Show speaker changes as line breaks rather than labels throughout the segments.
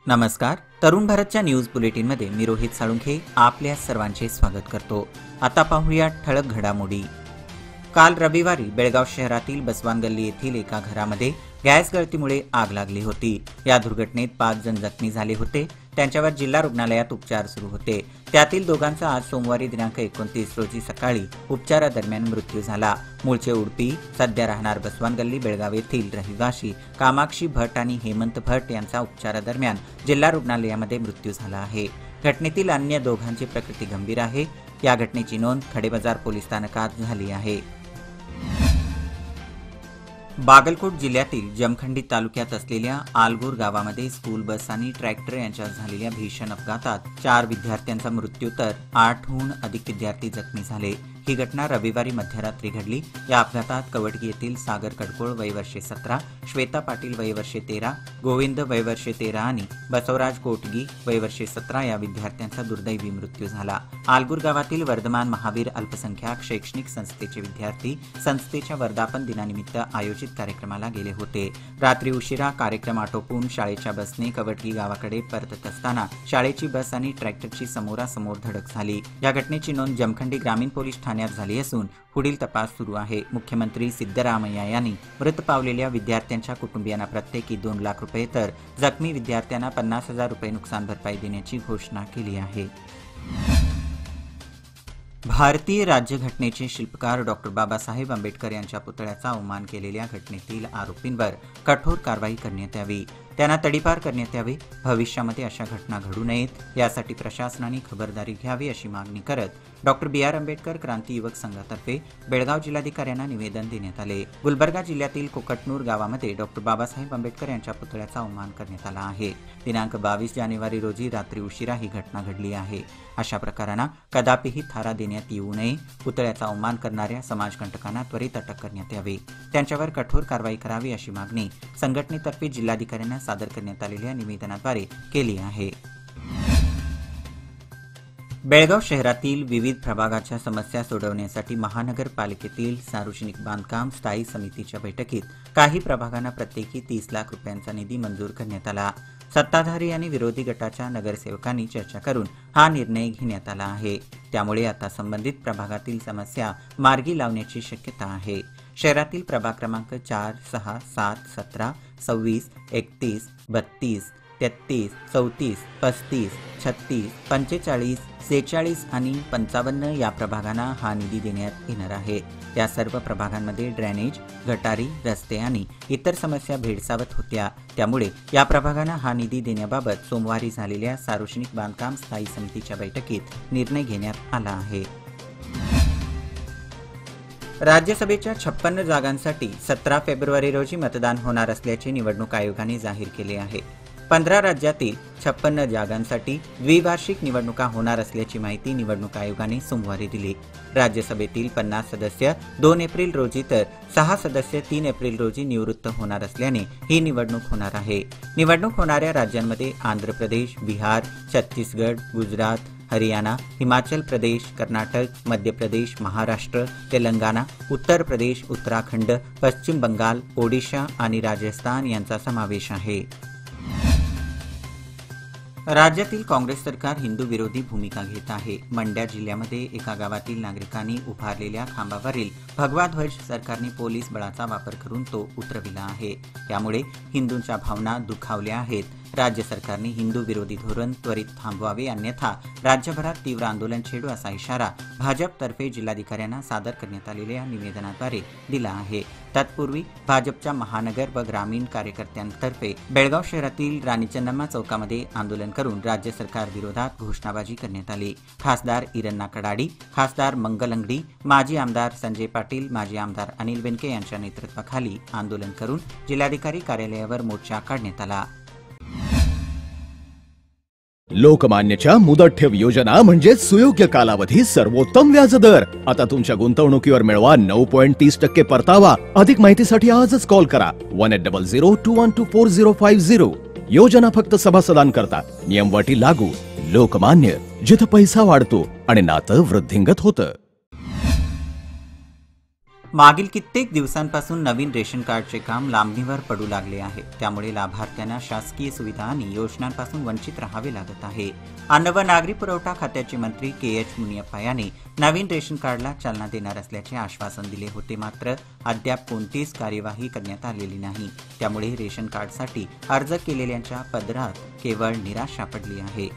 नमस्कार. तरुण भारतच्या न्यूज बुलेटिनमध्ये मी रोहित साळुंखे आपल्या सर्वांचे स्वागत करतो. आता पाहूया ठळक घडामोडी. काल रविवारी बेळगाव शहरातील बसवान गल्ली येथील एका घरामध्ये गॅस गळतीमुळे आग लागली होती. या दुर्घटनेत 5 जण जखमी झाले होते. त्यांच्यावर जिल्हा रुग्णालयात उपचार सुरू होते. त्यातील दोघांचा आज सोमवारी दिनांक 29 रोजी सकाळी उपचारादरम्यान मृत्यू झाला. मूळचे उडपी, सध्या राहणार बसवान गल्ली बेळगाव येथील रहिवाशी कामाक्षी भट आणि हेमंत भट यांचा उपचारादरम्यान जिल्हा रुग्णालयामध्ये मृत्यू झाला आहे. घटनेतील अन्य दोघांची प्रकृती गंभीर आहे. या घटनेची नोंद खडेबाजार पोलीस स्थानकात झाली आहे. बागलकोट जिल्ह्यातील जमखंडी तालुक्यात असलेल्या आलगूर गावामध्ये स्कूल बस आणि ट्रॅक्टर यांच्यात झालेल्या भीषण अपघातात 4 विद्यार्थ्यांचा मृत्यू तर 8हून अधिक विद्यार्थी जखमी झाले. ही घटना रविवारी मध्यरात्री घडली. या अपघातात कवटगी येथील सागर कडकोळ वय वर्षे 17, श्वेता पाटील वय वर्षे 13, गोविंद वय वर्षे 13 आणि बसवराज कोटगी वय वर्षे 17 या विद्यार्थ्यांचा दुर्दैवी मृत्यू झाला. आलगूर गावातील वर्धमान महावीर अल्पसंख्याक शैक्षणिक संस्थेचे विद्यार्थी संस्थेच्या वर्धापन दिनानिमित्त आयोजित कार्यक्रमाला गेले होते. रात्री उशिरा कार्यक्रम आटोपून शाळेच्या बसने कवटगी गावाकडे परतत असताना शाळेची बस आणि ट्रॅक्टरची समोरासमोर धडक झाली. या घटनेची नोंद जमखंडी ग्रामीण पोलीस ठाण्यात झाली असून पुढील तपास सुरू आहे. मुख्यमंत्री सिद्धरामय्या यांनी मृत पावलेल्या विद्यार्थ्यांच्या कुटुंबियांना प्रत्येकी 2 लाख रुपये तर जखमी विद्यार्थ्यांना 50,000 रुपये नुकसान भरपाई देण्याची घोषणा केली आहे. भारतीय राज्यघटनेचे शिल्पकार डॉक्टर बाबासाहेब आंबेडकर यांच्या पुतळ्याचा अवमान केलेल्या घटनेतील आरोपींवर कठोर कारवाई करण्यात यावी. त्यांना तडीपार करण्यात यावे. भविष्यामध्ये अशा घटना घडू नयेत यासाठी प्रशासनाने खबरदारी घ्यावी अशी मागणी करत डॉक्टर बी.आर. आंबेडकर क्रांती युवक संघातर्फे बेळगाव जिल्हाधिकाऱ्यांना निवेदन देण्यात आले. गुलबर्गा जिल्ह्यातील कोकटनूर गावामध्ये डॉक्टर बाबासाहेब आंबेडकर यांच्या पुतळ्याचा अवमान करण्यात आला आहे. दिनांक 22 जानेवारी रोजी रात्री उशिरा ही घटना घडली आहे. अशा प्रकारांना कदापिही थारा देण्यात येऊ नये. पुतळ्याचा अवमान करणाऱ्या समाजकंटकांना त्वरित अटक करण्यात यावी. त्यांच्यावर कठोर कारवाई करावी अशी मागणी संघटनेतर्फे जिल्हाधिकाऱ्यांना सादर करण्यात आलेल्या निवेदनाद्वारे केली आहे. बेळगाव शहरातील विविध प्रभागाच्या समस्या सोडवण्यासाठी महानगरपालिकेतील सार्वजनिक बांधकाम स्थायी समितीच्या बैठकीत काही प्रभागांना प्रत्येकी 30 लाख रुपयांचा निधी मंजूर करण्यात आला. सत्ताधारी आणि विरोधी गटाच्या नगरसेवकांनी चर्चा करून हा निर्णय घेण्यात आला आहे. त्यामुळे आता संबंधित प्रभागातील समस्या मार्गी लावण्याची शक्यता आहे. शहरातील प्रभाग क्रमांक 4, 6, 7, 17, 26, 31, 32, 33, 34, 35, 36, 45, 46 आणि 55 या प्रभागांना हा निधी देण्यात येणार आहे. या सर्व प्रभागांमध्ये ड्रेनेज, गटारी, रस्ते आणि इतर समस्या भेडसावत होत्या. त्यामुळे या प्रभागांना हा निधी देण्याबाबत सोमवारी झालेल्या सार्वजनिक बांधकाम स्थायी समितीच्या बैठकीत निर्णय घेण्यात आला आहे. राज्यसभेच्या 56 जागांसाठी 17 फेब्रुवारी रोजी मतदान होणार असल्याचे निवडणूक आयोगाने जाहीर केले आहे. 15 राज्यातील 56 जागांसाठी द्विवार्षिक निवडणुका होणार असल्याची माहिती निवडणूक आयोगाने सोमवारी दिली. राज्यसभेतील 50 सदस्य 2 एप्रिल रोजी तर 6 सदस्य 3 एप्रिल रोजी निवृत्त होणार असल्याने ही निवडणूक होणार आहे. निवडणूक होणाऱ्या राज्यांमध्ये आंध्र प्रदेश, बिहार, छत्तीसगड, गुजरात, हरियाणा, हिमाचल प्रदेश, कर्नाटक, मध्य प्रदेश, महाराष्ट्र, तेलंगणा, उत्तर प्रदेश, उत्तराखंड, पश्चिम बंगाल, ओडिशा आणि राजस्थान यांचा समावेश आहे. राज्यातील काँग्रेस सरकार हिंदू विरोधी भूमिका घेत आहे. मंड्या जिल्ह्यामध्ये एका गावातील नागरिकांनी उभारलेल्या खांबावरील भगवा ध्वज सरकारने पोलीस बळाचा वापर करून तो उतरविला आहे. यामुळे हिंदूंच्या भावना दुखावल्या आहेत. राज्य सरकारने हिंदू विरोधी धोरण त्वरित थांबवावे, अन्यथा राज्यभरात तीव्र आंदोलन छेडू असा इशारा भाजपतर्फे जिल्हाधिकाऱ्यांना सादर करण्यात आलेल्या निवेदनाद्वारे दिला आहे. तत्पूर्वी भाजपच्या महानगर व ग्रामीण कार्यकर्त्यांतर्फे बेळगाव शहरातील राणी चन्नम्मा चौकामध्ये आंदोलन करून राज्य सरकार विरोधात घोषणाबाजी करण्यात आली. खासदार इरण्णा कडाडी, खासदार मंगल अंगडी, माजी आमदार संजय पाटील, माजी आमदार अनिल बेनके यांच्या नेतृत्वाखाली आंदोलन करून जिल्हाधिकारी कार्यालयावर मोर्चा काढण्यात आला.
लोकमान्यच्या मुदत ठेव योजना म्हणजे सुयोग्य कालावधी सर्वोत्तम व्याजदर. आता तुमच्या गुंतवणुकीवर मिळवा 9.30% परतावा. अधिक माहितीसाठी आजच कॉल करा 1800212450. योजना फक्त सभासदांकरता. नियम अटी लागू. लोकमान्य, जिथं पैसा वाढतो आणि नातं वृद्धिंगत होतं.
मागील कित्येक दिवसांपासून नवीन रेशन कार्डचे काम लांबणीवर पडू लागले आहे. त्यामुळे लाभार्थ्यांना शासकीय सुविधा आणि योजनांपासून वंचित राहावे लागत आहे. अन्न व नागरी पुरवठा खात्याचे मंत्री KH मुनियप्पा यांनी नवीन रेशन कार्डला चालना देणार असल्याचे आश्वासन दिले होते. मात्र अद्याप कोणतीच कार्यवाही करण्यात आलेली नाही. त्यामुळे रेशन कार्डसाठी अर्ज केलेल्यांच्या पदरात केवळ निराशा पडली आहे.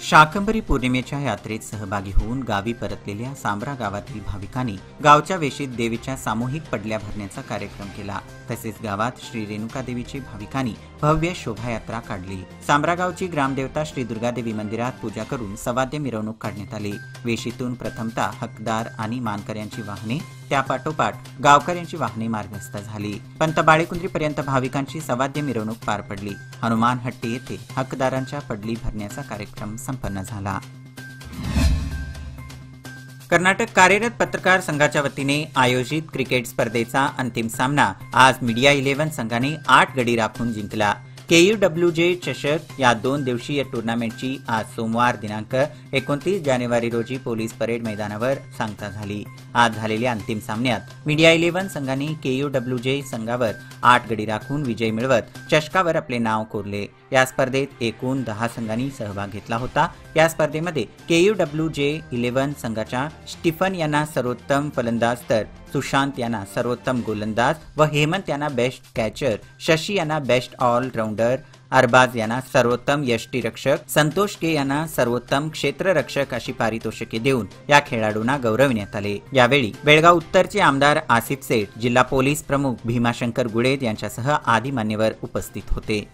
शाकंभरी पौर्णिमेच्या यात्रेत सहभागी होऊन गावी परतलेल्या सांब्रा गावातील भाविकांनी गावच्या वेशीत देवीच्या सामूहिक पडल्या भरण्याचा कार्यक्रम केला. तसेच गावात श्री रेणुका देवीची भाविकांनी भव्य शोभायात्रा काढली. सांब्रा गावची ग्रामदेवता श्री दुर्गादेवी मंदिरात पूजा करून सवाद्य मिरवणूक काढण्यात आली. वेशीतून प्रथमतः हकदार आणि मानकऱ्यांची वाहने, त्यापाठोपाठ गावकऱ्यांची वाहने मार्गस्थ झाली. पंत बाळेकुंद्रीपर्यंत भाविकांची सवाद्य मिरवणूक पार पडली. हनुमान हट्टी येथे हकदारांच्या पडली भरण्याचा कार्यक्रम संपन्न झाला. कर्नाटक कार्यरत पत्रकार संघाच्या वतीने आयोजित क्रिकेट स्पर्धेचा अंतिम सामना आज मीडिया 11 संघाने 8 गडी राखून जिंकला. KUWJ चषक या 2 दिवसीय टुर्नामेंटची आज सोमवार दिनांक 29 जानेवारी रोजी पोलीस परेड मैदानावर सांगता झाली. आज झालेल्या अंतिम सामन्यात मीडिया 11 संघाने KUWJ संघावर 8 गडी राखून विजय मिळवत चषकावर आपले नाव कोरले. या स्पर्धेत एकूण 10 संघांनी सहभाग घेतला होता. या स्पर्धेमध्ये KUWJ 11 संघाच्या स्टीफन यांना सर्वोत्तम फलंदाज तर सुशांत यांना सर्वोत्तम गोलंदाज व हेमंत यांना बेस्ट कॅचर, शशी यांना बेस्ट ऑलराऊंडर, अरबाज यांना सर्वोत्तम यष्टीरक्षक, संतोष के यांना सर्वोत्तम क्षेत्ररक्षक अशी पारितोषिके देऊन या खेळाडूंना गौरविण्यात आले. यावेळी बेळगाव उत्तरचे आमदार आसिफ सेठ, जिल्हा पोलीस प्रमुख भीमाशंकर गुडेद यांच्यासह आदी मान्यवर उपस्थित होते.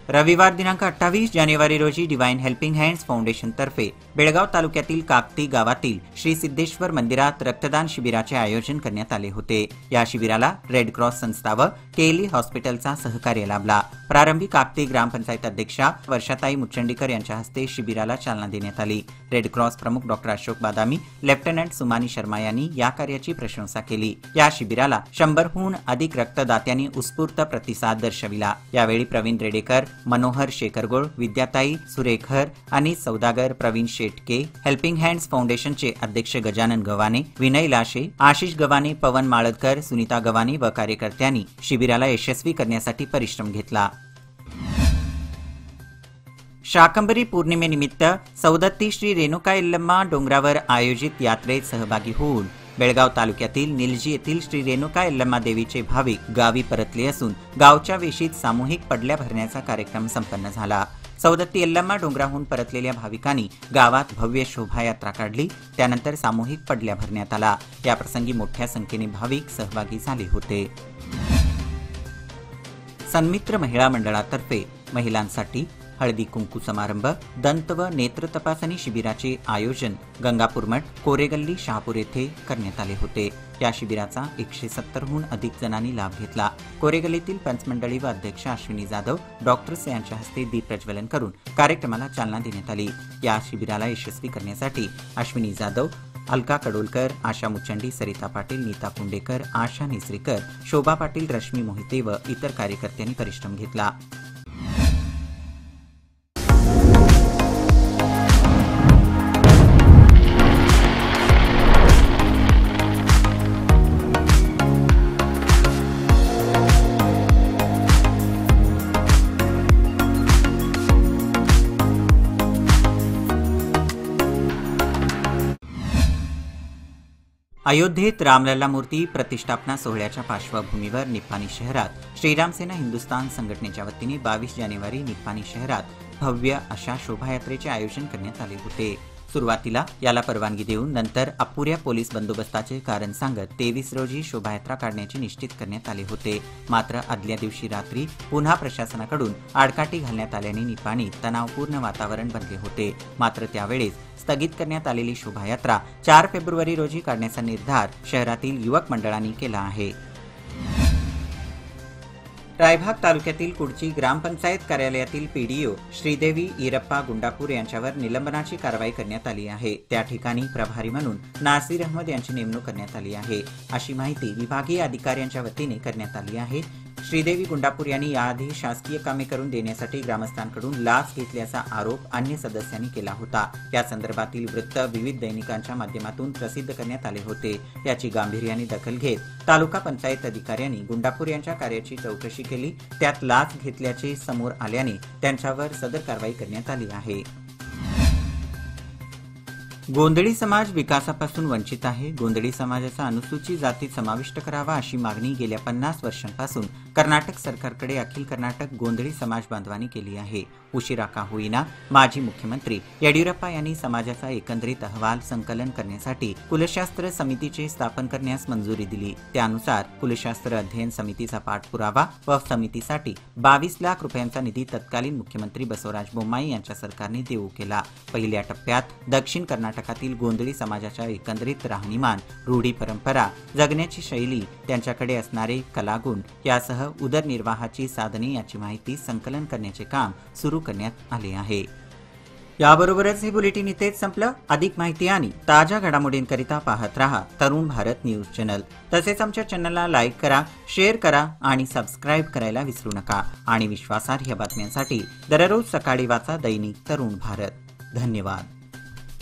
रविवार दिनांक 28 जानेवारी रोजी डिवाइन हेल्पिंग हँड्स फाउंडेशन तर्फे बेळगाव तालुक्यातील काकती गावातील श्री सिद्धेश्वर मंदिरात रक्तदान शिबिराचे आयोजन करण्यात आले होते. या शिबिराला रेड क्रॉस संस्था व केली हॉस्पिटलचा सहकार्य लाभला. प्रारंभी काकती ग्रामपंचायत अध्यक्षा वर्षाताई मुचंडीकर यांच्या हस्ते शिबिराला चालना देण्यात आली. रेड क्रॉस प्रमुख डॉक्टर अशोक बादामी, लेफ्टनंट सुमानी शर्मा यांनी या कार्याची प्रशंसा केली. या शिबिराला 100हून अधिक रक्तदात्यांनी उत्स्फूर्त प्रतिसाद दर्शविला. यावेळी प्रवीण रेडेकर, मनोहर शेखरगोळ, विद्याताई सुरेखर आणि सौदागर प्रवीण शेटके, हेल्पिंग हँड्स फाउंडेशनचे अध्यक्ष गजानन गव्हाणे, विनय लाशे, आशिष गव्हाणे, पवन माळदकर, सुनीता गव्हाणे व कार्यकर्त्यांनी शिबिराला यशस्वी करण्यासाठी परिश्रम घेतला. शाकंभरी पौर्णिमेनिमित्त सौदत्ती श्री रेणुका यल्लम्मा डोंगरावर आयोजित यात्रेत सहभागी होऊन बेळगाव तालुक्यातील निलजी येथील श्री रेणुका यल्लम्मा देवीचे भाविक गावी परतले असून गावच्या वेशीत सामूहिक पडल्या भरण्याचा कार्यक्रम संपन्न झाला. सौदत्ती यल्लम्मा डोंगराहून परतलेल्या भाविकांनी गावात भव्य शोभायात्रा काढली. त्यानंतर सामूहिक पडल्या भरण्यात आला. याप्रसंगी मोठ्या संख्येने भाविक सहभागी झाले होते. सन्मित्र महिला मंडळातर्फे महिलांसाठी हळदी कुंकू समारंभ, दंत व नेत्र तपासणी शिबिराचे आयोजन गंगापूर मठ, कोरेगल्ली, शहापूर येथे करण्यात आले होते. या शिबिराचा 170हून अधिक जणांनी लाभ घेतला. कोरेगल्लीतील पंचमंडळी व अध्यक्ष अश्विनी जाधव, डॉक्टर्स यांच्या हस्ते दीप प्रज्वलन करून कार्यक्रमाला चालना देण्यात आली. या शिबिराला यशस्वी करण्यासाठी अश्विनी जाधव, अलका कडोलकर, आशा मुचंडी, सरिता पाटील, नीता पुंडेकर, आशा नेसरीकर, शोभा पाटील, रश्मी मोहिते व इतर कार्यकर्त्यांनी परिश्रम घेतला. अयोध्येत रामलल्ला मूर्ती प्रतिष्ठापना सोहळ्याच्या पार्श्वभूमीवर निप्पाणी शहरात श्रीरामसेना हिंदुस्थान संघटनेच्या वतीने 22 जानेवारी निप्पाणी शहरात भव्य अशा शोभायात्रेचे आयोजन करण्यात आले होते. सुरुवातीला याला परवानगी देऊन नंतर अपुऱ्या पोलीस बंदोबस्ताचे कारण सांगत 23 रोजी शोभायात्रा काढण्याचे निश्चित करण्यात आले होते. मात्र आदल्या दिवशी रात्री पुन्हा प्रशासनाकडून आडकाठी घालण्यात आल्याने निप्पाणीत तणावपूर्ण वातावरण बनले होते. मात्र त्यावेळेस स्थगित करण्यात आलेली शोभायात्रा 4 फेब्रुवारी रोजी काढण्याचा निर्धार शहरातील युवक मंडळांनी केला आहे. रायभाग तालुक्यातील कुडची ग्रामपंचायत कार्यालयातील PDO श्रीदेवी ईरप्पा गुंडापूर यांच्यावर निलंबनाची कारवाई करण्यात आली आहे. त्या ठिकाणी प्रभारी म्हणून नासिर अहमद यांची नेमणूक करण्यात आली आहे, अशी माहिती विभागीय अधिकाऱ्यांच्या वतीने करण्यात आली आहे. श्रीदेवी गुंडापूर यांनी याआधी शासकीय कामे करून देण्यासाठी ग्रामस्थांकडून लाच घेतल्याचा आरोप अन्य सदस्यांनी केला होता। या संदर्भातील वृत्त विविध दैनिकांच्या माध्यमातून प्रसिद्ध करण्यात आले होते। याची गांभीर्याने दखल घेत तालुका पंचायत अधिकाऱ्यांनी गुंडापूर यांच्या कार्याची चौकशी केली। त्यात लाच घेतल्याचे समोर आल्याने त्यांच्यावर सदर कारवाई करण्यात आली आहे। गोंधळी समाज विकासापासून वंचित आहे। गोंधळी समाजाचा अनुसूचित जातीत समाविष्ट करावा अशी मागणी गेल्या 50 वर्षांपासून कर्नाटक सरकारकडे अखिल कर्नाटक गोंधळी समाज बांधवांनी केली आहे। उशिरा का होईना माजी मुख्यमंत्री येडियुरप्पा यांनी समाजाचा एकंदरीत अहवाल संकलन करण्यासाठी कुलशास्त्र समितीचे स्थापन करण्यास मंजुरी दिली। त्यानुसार कुलशास्त्र अध्ययन समितीचा पाठपुरावा व समितीसाठी 22 लाख रुपयांचा निधी तत्कालीन मुख्यमंत्री बसवराज बोम्माई यांच्या सरकारने देऊ केला। पहिल्या टप्प्यात दक्षिण कर्नाटकातील गोंधळी समाजाच्या एकंदरीत राहणीमान, रूढी परंपरा, जगण्याची शैली, त्यांच्याकडे असणारे कलागुण यासह उदरनिर्वाहाची साधने याची माहिती संकलन करण्याचे काम सुरू करण्यात आले आहे। याबरोबरच हे बुलेटिन इथेच संपलं। अधिक माहिती आणि ताज्या घडामोडींकरिता पाहत रहा तरुण भारत न्यूज चॅनल। तसेच आमच्या चॅनलला लाईक करा, शेअर करा आणि सबस्क्राईब करायला विसरू नका। आणि विश्वासार्ह बातम्यांसाठी दररोज सकाळी वाचा दैनिक तरुण भारत। धन्यवाद।